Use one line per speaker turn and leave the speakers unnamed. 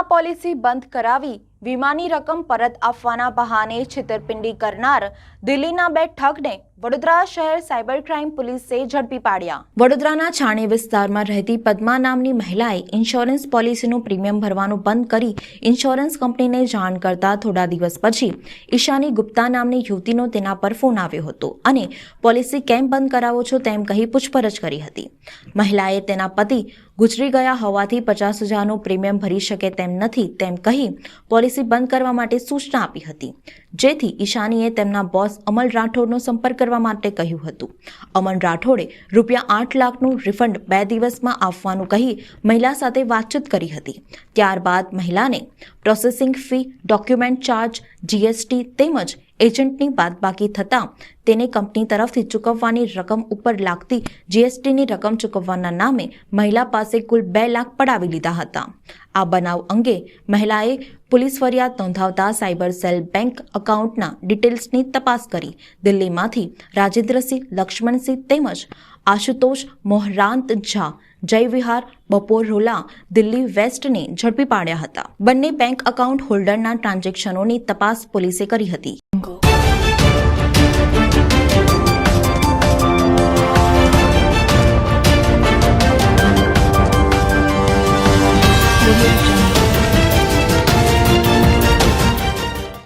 વીમા પોલિસી બંધ કરાવી વીમાની રકમ પરત આપવાના બહાને છેતરપિંડી કરનાર દિલ્હીના બે ઠગને વડોદરા શહેર સાયબર ક્રાઇમ પોલીસે ઝડપી પાડ્યા। વડોદરાના છાણી વિસ્તારમાં રહેતી પદ્મા નામની મહિલાએ ઇન્સ્યોરન્સ પોલિસીનું પ્રીમિયમ ભરવાનું બંધ કરી ઇન્સ્યોરન્સ કંપનીને જાણ કરતા થોડા દિવસ પછી ઈશાની ગુપ્તા નામની યુવતીનો તેના પર ફોન આવ્યો હતો અને પોલિસી કેમ બંધ કરાવો છો તેમ કહી પૂછપરછ કરી હતી। મહિલાએ તેના પતિ ગુજરી ગયા હોવાથી 50,000નું પ્રીમિયમ ભરી શકે તેમ નથી તેમ કહી પોલિસી બંધ કરવા માટે સૂચના આપી હતી, જેથી ઈશાનીએ તેમના બોસ અમલ રાઠોડનો સંપર્ક કરવા માટે કહ્યું હતું। અમલ રાઠોડે ₹8 લાખનું રિફંડ 2 દિવસમાં આપવાનું કહી મહિલા સાથે વાતચીત કરી હતી। ત્યારબાદ મહિલાને processing fee, document charge, GST તેમજ એજન્ટની બાદબાકી થતાં તેને કંપની તરફથી ચૂકવવાની રકમ ઉપર લાગતી જીએસટીની રકમ ચૂકવવાના નામે મહિલા પાસે કુલ 2 લાખ પડાવી લીધા હતા। આ બનાવ અંગે મહિલાએ પોલીસ ફરિયાદ નોંધાવતા સાયબર સેલ બેંક એકાઉન્ટના ડિટેલ્સની તપાસ કરી દિલ્હીમાંથી રાજેન્દ્રસિંહ, લક્ષ્મણસિંહ તેમજ આશુતોષ મોહરાંત ઝા, જય વિહાર, બપોર રોલા, દિલ્હી વેસ્ટને ઝડપી પાડ્યા હતા। બંને બેંક એકાઉન્ટ હોલ્ડરના ટ્રાન્ઝેક્શનોની તપાસ પોલીસે કરી હતી।